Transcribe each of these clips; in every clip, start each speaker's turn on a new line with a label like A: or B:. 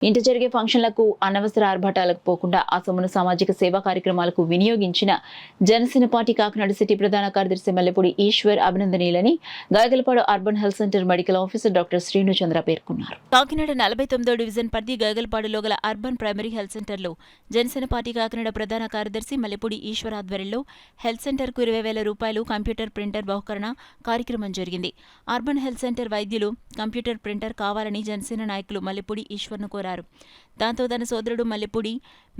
A: ఇంటి జరిగే ఫంక్షన్లకు అనవసర ఆర్భాటాలకు పోకుండా ఆ సొమ్మును సామాజిక సేవా కార్యక్రమాలకు వినియోగించిన జనసేన పార్టీ కాకినాడ సిటీ ప్రధాన కార్యదర్శి మల్లెపూడి ఈశ్వర్ అభినందనీయులని Gayagalapadu urban health centre medical officer doctor Srinu Chandra పేర్కొన్నారు. కాకినాడ 49వ డివిజన్ పరిధి గాయగలపాడులో గల అర్బన్ ప్రైమరీ హెల్త్ సెంటర్లో జనసేన పార్టీ కాకినాడ ప్రధాన కార్యదర్శి మల్లెపూడి ఈశ్వర్ ఆధ్వర్యంలో హెల్త్ సెంటర్కు 20,000 రూపాయలు కంప్యూటర్ ప్రింటర్ బహుకరణ కార్యక్రమం జరిగింది. అర్బన్ హెల్త్ సెంటర్ వైద్యులు కంప్యూటర్ ప్రింటర్ కావాలని జనసేన నాయకులు మల్లెపూడి ఈశ్వర్ను కోరారు. దాంతో తన సోదరుడు మల్లెపూడి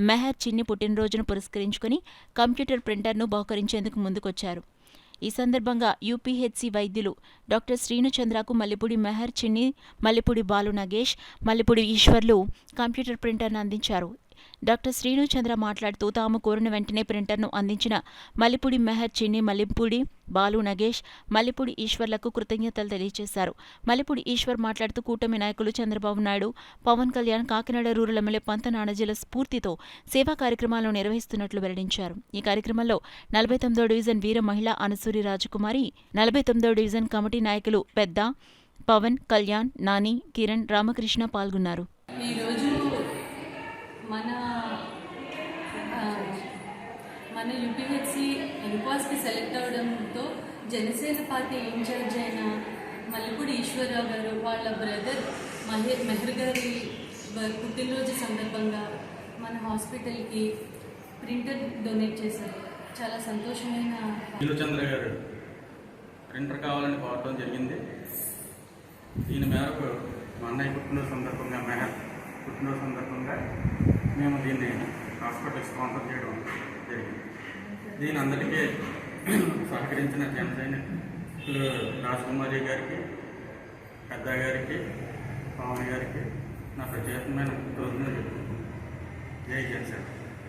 A: మెహర్ చిన్ని పుట్టినరోజును పురస్కరించుకుని కంప్యూటర్ ప్రింటర్ను బహుకరించేందుకు ముందుకొచ్చారు. ఈ సందర్భంగా యూపీహెచ్సి వైద్యులు డాక్టర్ శ్రీను చంద్రకు మల్లెపూడి మెహర్ చిన్ని, మల్లెపూడి బాలు నగేష్, మల్లెపూడి ఈశ్వర్లు కంప్యూటర్ ప్రింటర్ను అందించారు. డాక్టర్ శ్రీను చంద్ర మాట్లాడుతూ తాము కోరిన వెంటనే ప్రింటర్ను అందించిన మల్లెపూడి మెహర్ చిన్ని, మల్లెపూడి బాలు నగేష్, మల్లెపూడి ఈశ్వర్లకు కృతజ్ఞతలు తెలియజేశారు. మల్లెపూడి ఈశ్వర్ మాట్లాడుతూ కూటమి నాయకులు చంద్రబాబు నాయుడు, పవన్ కళ్యాణ్ కాకినాడ రూరల్ ఎమ్మెల్యే పంత నాణజీల స్ఫూర్తితో సేవా కార్యక్రమాలను నిర్వహిస్తున్నట్లు వెల్లడించారు. ఈ కార్యక్రమంలో 49వ డివిజన్ వీర మహిళ అనసూరి రాజకుమారి, 49వ డివిజన్ కమిటీ నాయకులు పెద్ద, పవన్, కళ్యాణ్, నాని, కిరణ్, రామకృష్ణ పాల్గొన్నారు.
B: మన యూపీహెచ్సి ఎన్క్వాస్కి సెలెక్ట్ అవడంతో జనసేన పార్టీ ఇన్ఛార్జ్ అయిన మల్లెపూడి ఈశ్వరరావు గారు వాళ్ళ బ్రదర్ మెహర్ గారి పుట్టినరోజు సందర్భంగా మన హాస్పిటల్కి ప్రింటర్ డొనేట్ చేశారు. చాలా సంతోషమైన.
C: చంద్ర గారు ప్రింటర్ కావాలని కోరడం జరిగింది. దీని మేరకు మా అన్నయ్య పుట్టినరోజు సందర్భంగా మెహర్ పుట్టినరోజు సందర్భంగా మేము దీన్ని హాస్పిటల్ స్పాన్సర్ చేయడం జరిగింది. దీని అందరికీ సహకరించిన జనసేన రాజకుమారి గారికి, పెద్ద గారికి, పవన్ గారికి నా ప్రత్యేకమైన కృతజ్ఞతలు. జై జనసేన.